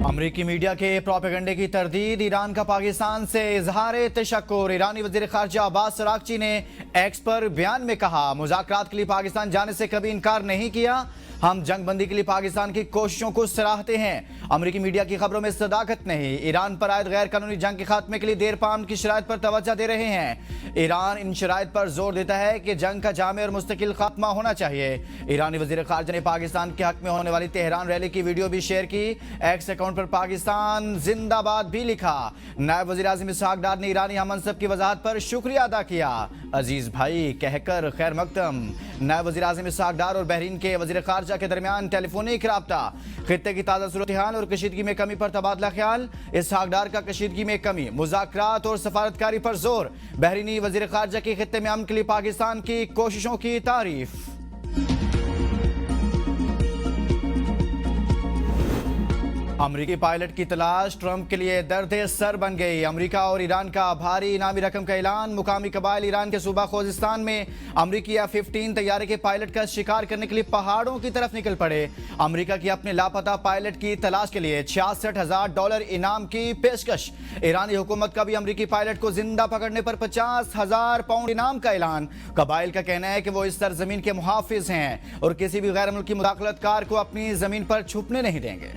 अमरीकी मीडिया के प्रोपेगेंडे की तरदीद, ईरान का पाकिस्तान से इजहार तशक्कुर। ईरानी वजीर खारजा अब्बास अरागची ने एक्स पर बयान में कहा, मुज़ाकरात के लिए पाकिस्तान जाने से कभी इनकार नहीं किया। हम जंगबंदी के लिए पाकिस्तान की कोशिशों को सराहते हैं। अमरीकी मीडिया की खबरों में सदाकत नहीं। ईरान पर आयद गैर कानूनी जंग के खात्मे के लिए देर पाम की शराइत पर तवज्जो दे रहे हैं। ईरान इन शराइत पर जोर देता है कि जंग का जामे और मुस्तकिल खात्मा होना चाहिए। ईरानी वजीर खारजा ने पाकिस्तान के हक में होने वाली तेहरान रैली की वीडियो भी शेयर की। एक्स अकाउंट पर पाकिस्तान जिंदाबाद भी लिखा। नायब वजीर आज़म इसहाक डार ने ईरानी हमनसब की वजाहत पर शुक्रिया अदा किया। अजीज भाई कहकर खैर मकदम। नायब वजीर आज़म इसहाक डार और बहरीन के वजीर खारजा के दरमियान टेलीफोनिक राब्ता, खित्ते की ताज़ा सूरत हाल और कशीदगी में कमी पर तबादला ख्याल। इसहाक डार का कशीदगी में कमी, मुज़ाकरात और सफारतकारी पर जोर। बहरीनी वजीर खारजा की खित्ते में अमन के लिए पाकिस्तान की कोशिशों की तारीफ। अमरीकी पायलट की तलाश ट्रंप के लिए दर्द सर बन गई। अमरीका और ईरान का भारी इनामी रकम का ऐलान। मुकामी कबाइल ईरान के सूबा खोजिस्तान में अमरीकी F-15 तैयारे के पायलट का शिकार करने के लिए पहाड़ों की तरफ निकल पड़े। अमरीका की अपने लापता पायलट की तलाश के लिए $66,000 इनाम की पेशकश। ईरानी हुकूमत का भी अमरीकी पायलट को जिंदा पकड़ने पर $50,000 इनाम का ऐलान। कबाइल का कहना है कि वो इस सरजमीन के मुहाफिज हैं और किसी भी गैर मुल्की मुदाखलतकार को अपनी जमीन पर छुपने नहीं देंगे।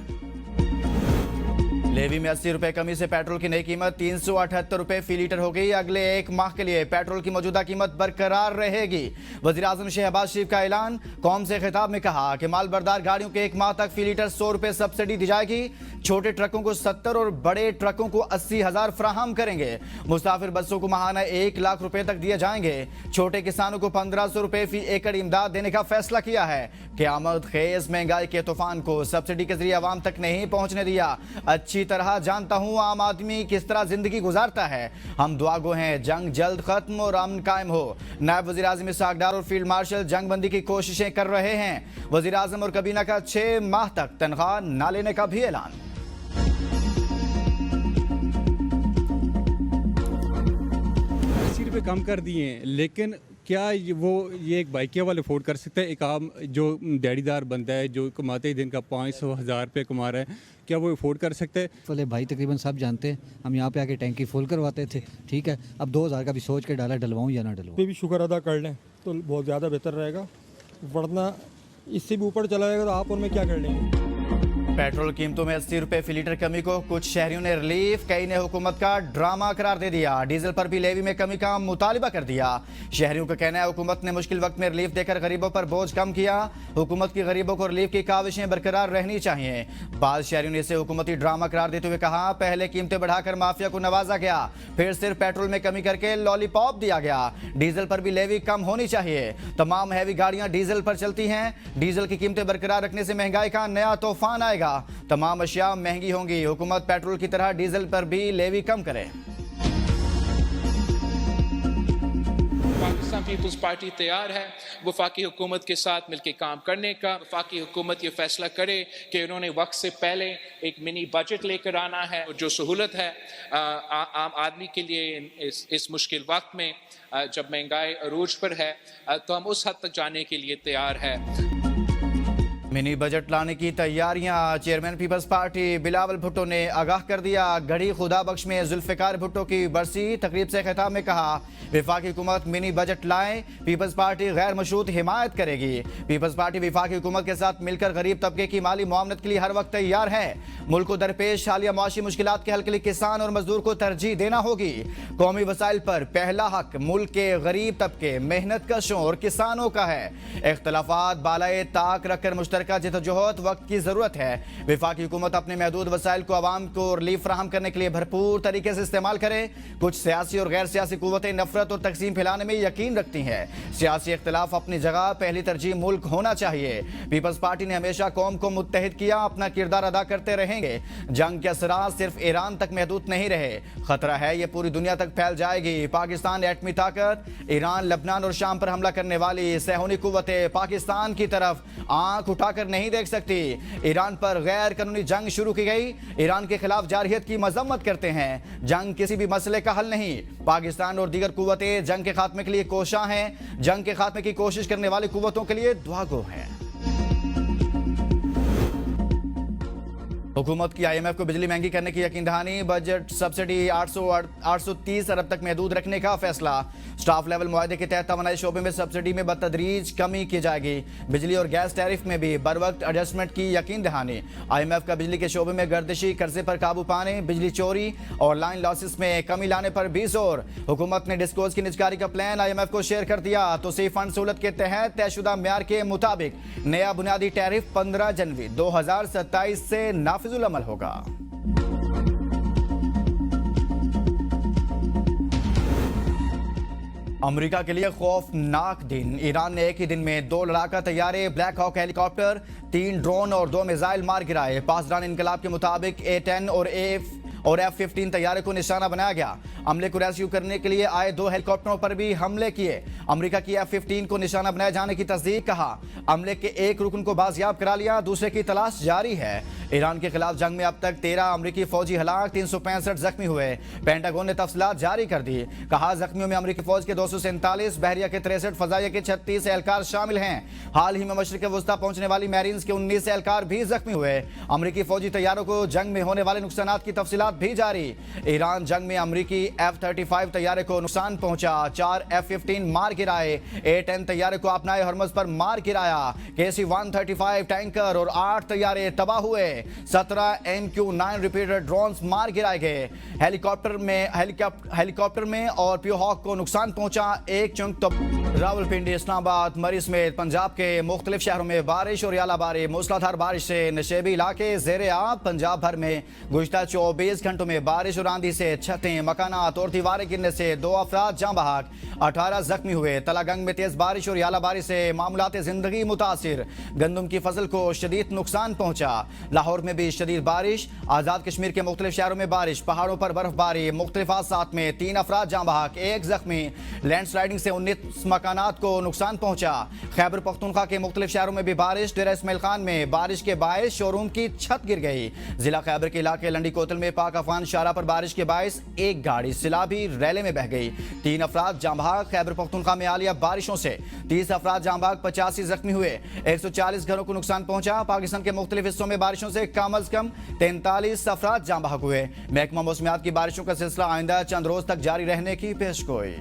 लेवी में 80 रुपए कमी से पेट्रोल की नई कीमत 378 रुपए फी लीटर हो गई। अगले एक माह के लिए पेट्रोल की मौजूदा कीमत बरकरार रहेगी। वजीर आजम शहबाज शरीफ का ऐलान। कौम से खिताब में कहा कि माल बरदार गाड़ियों के एक माह तक फी लीटर 100 रुपए सब्सिडी दी जाएगी। छोटे ट्रकों को 70 और बड़े ट्रकों को 80,000 फ्राहम करेंगे। मुसाफिर बसों को माहाना 1 लाख रुपए तक दिए जाएंगे। छोटे किसानों को 1500 रुपए फी एकड़ इमदाद देने का फैसला किया है। क़यामत खेज महंगाई के तूफान को सब्सिडी के जरिए आवाम तक नहीं पहुंचने दिया। अच्छी तरह जानता हूं आम आदमी किस तरह जिंदगी गुजारता है। हम दुआगो हैं जंग जल्द खत्म और अमन कायम हो। नायब वजीर आज़म इसहाक डार और फील्ड मार्शल जंगबंदी की कोशिशें कर रहे हैं। वजीर आज़म और काबीना का 6 माह तक तनख्वाह न लेने का भी ऐलान। 80 रुपये कम कर दिए हैं, लेकिन क्या ये एक बाइकिया वाले अफोर्ड कर सकता है? एक आम जो दिहाड़ीदार बंदा है जो कमाते ही दिन का 500-1000 रुपये कमा रहा है, क्या वो अफोर्ड कर सकता है? फले भाई तकरीबन सब जानते हैं, हम यहाँ पे आके टैंकी फुल करवाते थे। ठीक है, अब 2000 का भी सोच के डाला, डलवाऊँ या ना डलवाऊँ। पे भी शुक्र अदा कर लें तो बहुत ज़्यादा बेहतर रहेगा, वरना इससे भी ऊपर चला जाएगा तो आप और मैं क्या कर लेंगे। पेट्रोल कीमतों में 80 रुपए फी लीटर कमी को कुछ शहरियों ने रिलीफ, कई ने हुकूमत का ड्रामा करार दे दिया। डीजल पर भी लेवी में कमी का मुतालिबा कर दिया। शहरियों का कहना है हुकूमत ने मुश्किल वक्त में रिलीफ देकर गरीबों पर बोझ कम किया। हुकूमत की गरीबों को रिलीफ की काविशें बरकरार रहनी चाहिए। बाद शहरियों ने इसे हुकूमती ड्रामा करार देते हुए कहा, पहले कीमतें बढ़ाकर माफिया को नवाजा गया, फिर सिर्फ पेट्रोल में कमी करके लॉलीपॉप दिया गया। डीजल पर भी लेवी कम होनी चाहिए। तमाम हैवी गाड़ियां डीजल पर चलती हैं। डीजल की कीमतें बरकरार रखने से महंगाई का नया तूफान आएगा। तमाम अशिया महंगी होंगी। हुकूमत पेट्रोल की तरह डीजल पर भी लेवी कम करे। पाकिस्तान पीपल्स पार्टी तैयार है वफाकी हुकूमत के साथ मिलकर काम करने का। वफाकी हुकूमत ये फैसला करे कि उन्होंने वक्त से पहले एक मिनी बजट लेकर आना है जो सहूलत है आम आदमी के लिए इस मुश्किल वक्त में जब महंगाई अरूज पर है, तो हम उस हद तक जाने के लिए तैयार है। मिनी बजट लाने की तैयारियां। Chairman people's party Bilawal Bhutto ने आगाह कर दिया। गढ़ी खुदा बख्श में जुल्फिकार भुट्टो की बरसी तकरीब से खिताब में कहा, वफाकी हुकूमत मिनी बजट लाए, पीपल्स पार्टी गैर मशरूत हिमायत करेगी। पीपल्स पार्टी वफाकी हुकूमत के साथ मिलकर गरीब तबके की माली मुआवनत के लिए हर वक्त तैयार है। मुल्क को दरपेश हालिया मुआशी मुश्किलात के हल के लिए किसान और मजदूर को तरजीह देना होगी। कौमी वसाइल पर पहला हक मुल्क के गरीब तबके, मेहनत कशों और किसानों का है। इख्तलाफात बालाए ताक रखकर मुश्तरका जिद्दोजहद वक्त की जरूरत है। वफाकी हुकूमत अपने महदूद वसाइल को आवाम को रिलीफ फराहम करने के लिए भरपूर तरीके से इस्तेमाल करे। कुछ सियासी और गैर सियासी कुव्वतें नफरत और तकसीम फैलाने में यकीन रखती हैं। सियासी इख्तलाफ अपनी जगह, पहली तरजीह मुल्क होना चाहिए। पीपल्स पार्टी ने हमेशा कौम को मुत्तहिद किया, अपना किरदार अदा करते रहेंगे। जंग के असरात सिर्फ ईरान तक महदूद नहीं रहे, खतरा है ये पूरी दुनिया तक फैल जाएगी। पाकिस्तान एटमी ताकत, ईरान, लबनान और शाम पर हमला करने वाली सहूनी कुव्वतें पाकिस्तान की तरफ आंख उठाकर नहीं देख सकती। ईरान पर गैर कानूनी जंग शुरू की गई। ईरान के खिलाफ जारहियत की मजम्मत करते हैं। जंग किसी भी मसले का हल नहीं। पाकिस्तान और दीगर कुव्वतें जंग के खात्मे के लिए कोशा हैं। जंग के खात्मे की कोशिश करने वाली कुव्वतों के लिए दुआगो हैं। हुकूमत की IMF को बिजली महंगी करने की यकीन दहानी, बजट सब्सिडी 830 अरब तक महदूद रखने का फैसला। स्टाफ लेवल मुआहदे के तहत तवानाई शोबे में सब्सिडी में बतदरीज कमी की जाएगी। बिजली और गैस टैरिफ में भी बर वक्त एडजस्टमेंट की यकीन दहानी। IMF का बिजली के शोबे में गर्दिशी कर्जे पर काबू पाने, बिजली चोरी और लाइन लॉसेस में कमी लाने पर भी जोर। हुकूमत ने डिस्कोज की निजकारी का प्लान IMF को शेयर कर दिया। तो सी फंड सहूलत के तहत तयशुदा म्यार के मुताबिक नया बुनियादी टैरिफ 15 जनवरी 2027 से नाफिजुल अमल होगा। अमेरिका के लिए खौफनाक दिन। ईरान ने एक ही दिन में 2 लड़ाका तैयारे, ब्लैक हॉक हेलीकॉप्टर, 3 ड्रोन और 2 मिसाइल मार गिराए। पासदान इनकलाब के मुताबिक A-10 और F-15 तैयारे को निशाना बनाया गया। हमले को रेस्क्यू करने के लिए आए 2 हेलीकॉप्टरों पर भी हमले किए। अमेरिका की F-15 को निशाना बनाए जाने की तस्दीक। कहा हमले के एक रुकन को बाजियाब करा लिया, दूसरे की तलाश जारी है। ईरान के खिलाफ जंग में अब तक 13 अमरीकी फौजी हलाक, 365 जख्मी हुए। पेंटागन ने तफसीलात जारी कर दी। कहा जख्मियों में अमरीकी फौज के 247, बहरिया के 63, फजाइया के 36 एहलकार शामिल हैं। हाल ही में मशरिक वस्ता पहुंचने वाली मैरीन्स के 19 एहलकार भी जख्मी हुए। अमरीकी फौजी तैयारों को जंग में होने वाले नुकसानात की तफसीलात भी जारी। ईरान जंग में अमरीकी F-35 तैयारे को नुकसान पहुंचा, 4 F-15 मार गिराए। A-10 तैयारे को अपनाए हरमज पर मार गिराया। KC-135 टैंकर और 8 तैयारे तबाह हुए। 17 MQ-9 रिपीटर ड्रोन्स मार गिराए गए। हेलीकॉप्टर में और प्यूहॉक को नुकसान पहुंचा। एक चुंक तो रावलपिंडी, इस्लामाबाद, मरी समेत पंजाब के मुख्तलिफ शहरों में बारिश और यालाबारी, मूसलाधार बारिश से नशेबी इलाके ज़ेरे आब। पंजाब भर में गुज़िश्ता 24 घंटों में बारिश और आंधी से छतें, मकानात और दीवारें गिरने से 2 अफराद जाँ बहक, 18 जख्मी हुए। तलागंग में तेज बारिश और यालाबारी से मामूलात जिंदगी मुतासिर। गंदम की फसल को शदीद नुकसान पहुंचा। लाहौर में भी शदीद बारिश। आज़ाद कश्मीर के मुख्तलिफ शहरों में बारिश, पहाड़ों पर बर्फबारी, मुख्तलिफ हादसात में 3 अफराद जाँ बहक, 1 जख्मी। लैंडस्लाइडिंग से 19 मकानात को नुकसान पहुंचा। खैबर पख्तूनख्वा के मुख्तलिफ शहरों में भी बारिश। डेरा इस्माइल खान में बारिश के बायस शोरूम की छत गिर गई। जिला खैबर के इलाके लंडी कोतल में पाक अफगान शाहरा पर बारिश के बायस एक गाड़ी सिलाबी रैले में बह गई। 3 अफराद जाँ बहक। खैबर पख्तूनख्वा में आलिया बारिशों से 30 अफराद जाँ बहक, 85 जख्मी हुए। 140 घरों को नुकसान पहुंचा। पाकिस्तान के मुख्तलिफ हिस्सों में बारिशों से कम अज कम 43 अफराद जाँ बहक हुए। महकमा मौसमियात की बारिशों का सिलसिला आइंदा चंद रोज तक जारी रहने की पेशगोई।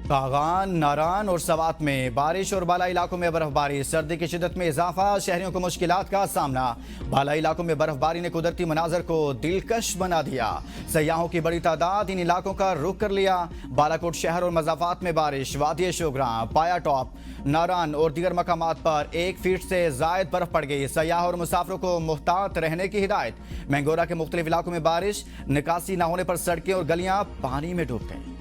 कागान, नारान और सवात में बारिश और बालाई इलाकों में बर्फबारी, सर्दी की शिद्दत में इजाफा, शहरियों को मुश्किलात का सामना। बालाई इलाकों में बर्फबारी ने कुदरती मनाजर को दिलकश बना दिया। सयाहों की बड़ी तादाद इन इलाकों का रुख कर लिया। बालाकोट शहर और मज़ाफात में बारिश, वादी शोगरा, पाया टॉप, नारान और दीगर मकामात पर 1 फीट से जायद बर्फ पड़ गई। सयाह और मुसाफिरों को मुहतात रहने की हिदायत। मैंगोरा के मुख्तलिफ इलाकों में बारिश, निकासी न होने पर सड़कें और गलियां पानी में डूब गई।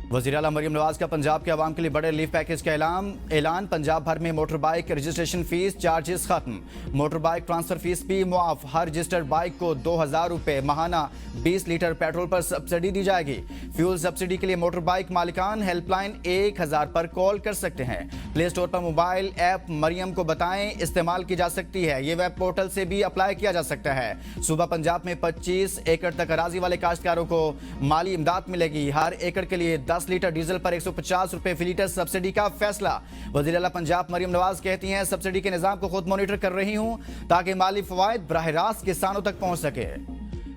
वज़ीर आला मरियम नवाज का पंजाब के अवाम के लिए बड़े रिलीफ पैकेज का ऐलान। पंजाब भर में motor bike registration fees charges खत्म, मोटर बाइक ट्रांसफर फीस भी मुआफ। हर रजिस्टर्ड बाइक को 2000 रुपये माहाना 20 लीटर पेट्रोल पर सब्सिडी दी जाएगी। फ्यूल सब्सिडी के लिए मोटर बाइक मालिकान हेल्पलाइन 1000 पर कॉल कर सकते हैं। प्ले स्टोर पर मोबाइल ऐप मरियम को बताएं इस्तेमाल की जा सकती है। ये वेब पोर्टल से भी अप्लाई किया जा सकता है। सूबा पंजाब में 25 एकड़ तक अराजी वाले काश्तकारों को माली इमदाद मिलेगी। हर एकड़ के लिए 10 लीटर डीजल पर 150 रुपए फी लीटर सब्सिडी का फैसला। वज़ीर आला पंजाब मरियम नवाज कहती हैं सब्सिडी के निजाम को खुद मॉनिटर कर रही हूं ताकि माली फवायद बराह रास्त किसानों तक पहुंच सके।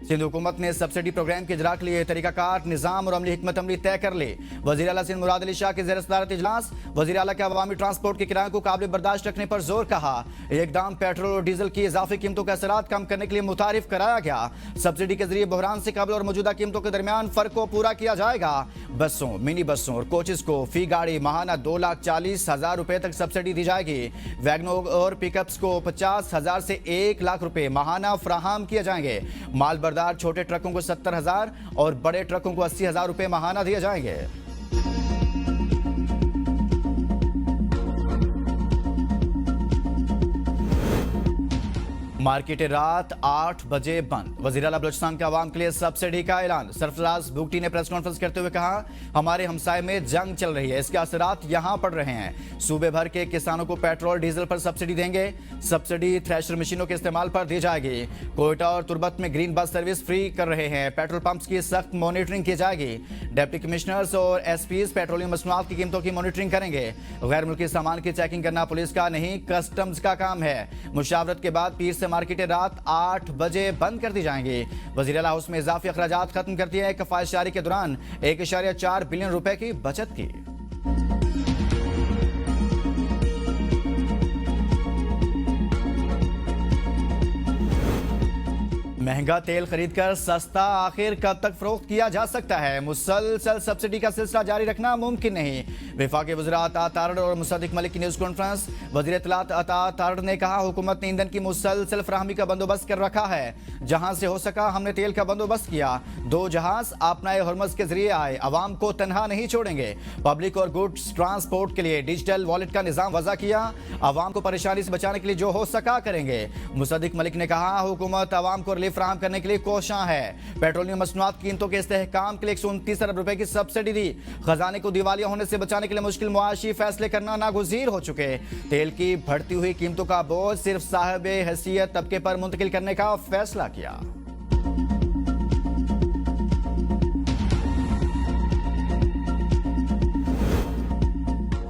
सिंध हुकूमत ने सब्सिडी प्रोग्राम के इजरा के लिए तरीकाकार, निजाम और अमली हिकमत अमली तय कर ली। वज़ीर आला सिंध मुराद अली शाह के ज़ेर सदारत इजलास। वज़ीर आला के अवामी ट्रांसपोर्ट के किराए को काबिल बर्दाश्त रखने पर जोर कहा। एकदम पेट्रोल और डीजल की इजाफी कीमतों के असरात कम करने के लिए मुतारिफ कराया गया। सब्सिडी के जरिए बहरान से कबल और मौजूदा कीमतों के दरमियान फर्क को पूरा किया जाएगा। बसों, मिनी बसों और कोचेस को फी गाड़ी माहाना 2,40,000 रुपए तक सब्सिडी दी जाएगी। वैगनों और पिकअप्स को 50,000 से 1 लाख रुपए माहाना फराहम किए जाएंगे। माल बरदार छोटे ट्रकों को 70,000 और बड़े ट्रकों को 80,000 रुपए माहाना दिए जाएंगे। मार्केटें रात 8 बजे बंद। वज़ीर आला बलूचिस्तान के अवाम के लिए सब्सिडी का ऐलान। सरफराज भुगटी ने प्रेस कॉन्फ्रेंस करते हुए कहा, हमारे हमसाये में जंग चल रही है, इसके असरात यहां पड़ रहे हैं। सूबे भर के किसानों को पेट्रोल डीजल पर सब्सिडी देंगे। सब्सिडी थ्रेशर मशीनों के इस्तेमाल पर दी जाएगी। कोयटा और तुर्बत में ग्रीन बस सर्विस फ्री कर रहे हैं। पेट्रोल पंप्स की सख्त मॉनिटरिंग की जाएगी। डिप्टी कमिश्नर्स और एसपीज पेट्रोलियम मसनूआत की कीमतों की मॉनिटरिंग करेंगे। गैर मुल्की सामान की चेकिंग करना पुलिस का नहीं, कस्टम्स का काम है। मुशावरत के बाद पीर से मार्केटें रात 8 बजे बंद कर दी जाएंगी। वज़ीर आला हाउस में इजाफी अखराजात खत्म कर दिए। कफायत जारी के दौरान 1.4 बिलियन रुपए की बचत की। महंगा तेल खरीदकर सस्ता आखिर कब तक फरोख्त किया जा सकता है? मुसलसल सब्सिडी का सिलसिला जारी रखना मुमकिन नहीं। वफाकी वज़ीर अता तारड़ और मुसद्दिक मलिक की न्यूज़ कॉन्फ्रेंस। वज़ीर इत्तलात अता तारड़ ने कहा, हुकूमत ने ईंधन की मुसलसल फराहमी का बंदोबस्त कर रखा है। जहां से हो सका हमने तेल का बंदोबस्त किया। 2 जहाज अपनाए हरमज के जरिए आए। अवाम को तनहा नहीं छोड़ेंगे। पब्लिक और गुड्स ट्रांसपोर्ट के लिए डिजिटल वॉलेट का निजाम वज़ा किया। अवाम को परेशानी से बचाने के लिए जो हो सका करेंगे। मुसद्दिक मलिक ने कहा, हुकूमत अवाम को रिलीफ फराहम करने के लिए कोशां है। पेट्रोलियम मसनूआत कीमतों के इस्तेहकाम के लिए 129 अरब रुपए की सब्सिडी दी। खजाने को दिवालिया होने से बचाने के लिए मुश्किल मुआशी फैसले करना नागुज़ीर हो चुके। तेल की बढ़ती हुई कीमतों का बोझ सिर्फ साहिब हैसियत तबके पर मुंतकिल करने का फैसला किया।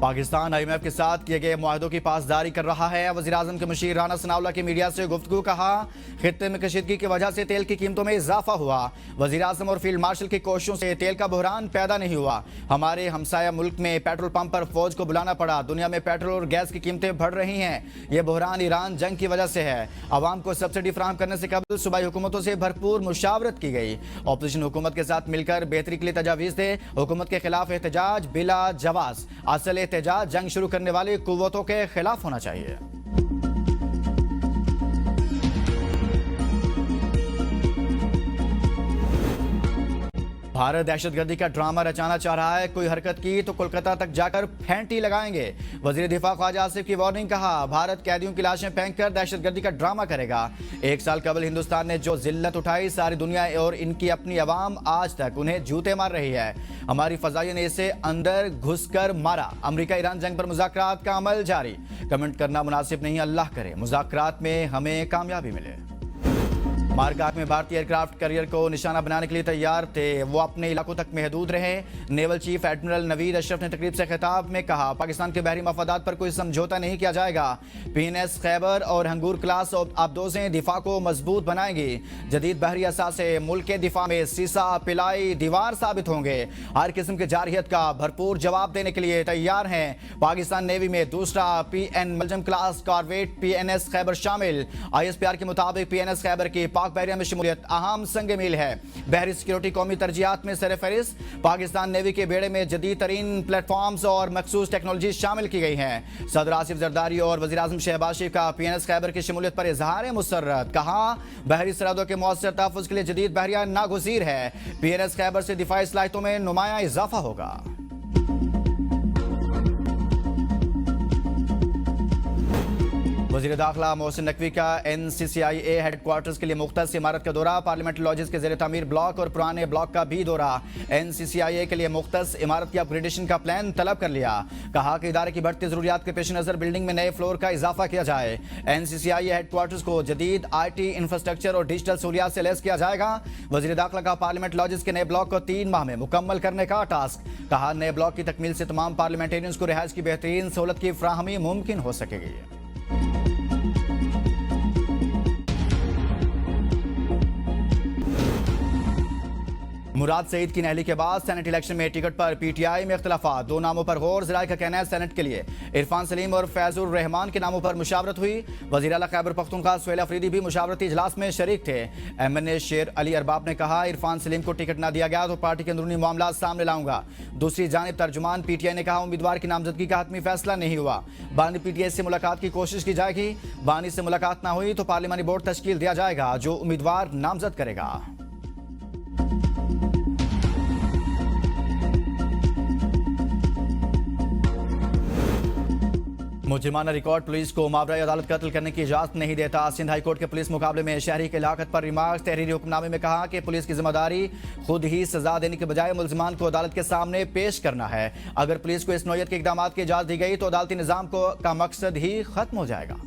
पाकिस्तान IMF के साथ किए गए मुआहदों की पासदारी कर रहा है। वज़ीर आज़म के मुशीर राना सनाउल्लाह की मीडिया से गुफ्तगू। कहा, खित्ते में कशीदगी की वजह से तेल की कीमतों में इजाफा हुआ। वज़ीर आज़म और फील्ड मार्शल की कोशिशों से तेल का बहरान पैदा नहीं हुआ। हमारे हमसाया मुल्क में पेट्रोल पंप पर फौज को बुलाना पड़ा। दुनिया में पेट्रोल और गैस की कीमतें बढ़ रही हैं। यह बहरान ईरान जंग की वजह से है। अवाम को सब्सिडी फराहम करने से कबल सूबाई हुकूमतों से भरपूर मुशावरत की गई। अपोजिशन हुकूमत के साथ मिलकर बेहतरी के लिए तजावीज़ दे। हुकूमत के खिलाफ एहतजाज बिला जवाज। असल एहतजाज जंग शुरू करने वाली कुव्वतों के खिलाफ होना चाहिए। भारत दहशतगर्दी का ड्रामा रचाना चाह रहा है। कोई हरकत की तो कोलकाता तक जाकर फेंटी लगाएंगे। वजीर दिफा ख्वाजा आसिफ की वार्निंग। कहा, भारत कैदियों की लाशें फेंककर दहशतगर्दी का ड्रामा करेगा। 1 साल कबल हिंदुस्तान ने जो जिल्लत उठाई, सारी दुनिया और इनकी अपनी अवाम आज तक उन्हें जूते मार रही है। हमारी फजाइयों ने इसे अंदर घुसकर मारा। अमेरिका ईरान जंग पर मुज़ाकरात का अमल जारी। कमेंट करना मुनासिब नहीं, अल्लाह करे मुज़ाकरात में हमें कामयाबी मिले। मारकाट में भारतीय एयरक्राफ्ट कैरियर को निशाना बनाने के लिए तैयार थे। वो अपने इलाकों तक महदूद रहे। Naval chief admiral Naveed Ashraf ने तकरीब से खिताब में कहा, पाकिस्तान के बहरी मफादात पर कोई समझौता नहीं किया जाएगा। PNS खैबर और हंगूर क्लास आबदोजें दिफा को मजबूत बनाएंगी। जदीद बहरी असासे मुल्क के दिफा में सीसा पिलाई दीवार साबित होंगे। हर किस्म की जारहियत का भरपूर जवाब देने के लिए तैयार हैं। पाकिस्तान नेवी में दूसरा PN मलजम क्लास कॉर्वेट PNS खैबर शामिल। ISPR के मुताबिक PNS खैबर की पाक बहरिया में शमूलियत अहम संग मील है। बहरी सिक्योरिटी कौमी तरजीहात में सरफहरिस्त। पाकिस्तान नेवी के बेड़े में जदीद तरीन प्लेटफॉर्म्स और मखसूस टेक्नोलॉजी शामिल की गई हैं। सदर आसिफ जरदारी और वज़ीर आज़म शहबाज शरीफ का PNS खैबर की शमूलियत पर इजहार मुसर्रत। कहा, बहरी सरहदों के मौसर तहफ़्फ़ुज़ के लिए जदीद बहरिया नागुज़ीर है। PNS खैबर से दिफाई सलाहियतों में नुमाया इजाफा होगा। वज़ीर दाखिला मोहसिन नकवी का NCCIA हेडक्वार्टर्स के लिए मुख्तस इमारत का दौरा। पार्लियामेंट्री लॉजेस के ज़ेर तामीर ब्लॉक और पुराने ब्लॉक का भी दौरा। NCCIA के लिए मुख्तस इमारत की अपग्रेडेशन का प्लान तलब कर लिया। कहा कि इदारे की बढ़ती ज़रूरियात के पेश नज़र बिल्डिंग में नए फ्लोर का इजाफा किया जाए। NCCIA हेडक्वार्टर्स को जदीद IT इंफ्रास्ट्रक्चर और डिजिटल सहूलियात से लैस किया जाएगा। वज़ीर दाखिला का पार्लियामेंट लॉजेस के नए ब्लॉक को 3 माह में मुकम्मल करने का टास्क। कहा, नए ब्लॉक की तकमील से तमाम पार्लियामेंटेरियंस को रिहाइश की बेहतरीन सहूलत की फ्राहमी मुमकिन हो सकेगी। मुराद सईद की नहली के बाद सेनेट इलेक्शन में टिकट पर PTI में इख्तलाफात। 2 नामों पर गौर। ज़राए का कहना है सेनेट के लिए इरफान सलीम और फैजुर रहमान के नामों पर मुशावरत हुई। वज़ीर आला खैबर पख्तूनख्वा सुहेल अफरीदी भी मुशावरती इजलास में शरीक थे। MNA शेर अली अरबाब ने कहा, इरफान सलीम को टिकट न दिया गया तो पार्टी के अंदरूनी मामला सामने लाऊंगा। दूसरी जानिब तर्जुमान PTI ने कहा, उम्मीदवार की नामजदगी का हतमी फैसला नहीं हुआ। बानी PTI से मुलाकात की कोशिश की जाएगी। बानी से मुलाकात न हुई तो पार्लिमानी बोर्ड तश्कील दिया जाएगा जो उम्मीदवार नामजद करेगा। मुजरिमाना रिकॉर्ड पुलिस को मावराई अदालत कत्ल करने की इजाजत नहीं देता। सिंध हाई कोर्ट के पुलिस मुकाबले में शहरी की हिलाकत पर रिमार्क्स। तहरीरी हुक्मनामे में कहा कि पुलिस की जिम्मेदारी खुद ही सजा देने के बजाय मुलजिमान को अदालत के सामने पेश करना है। अगर पुलिस को इस नौयत के इकदाम की इजाजत दी गई तो अदालती निजाम का मकसद ही खत्म हो जाएगा।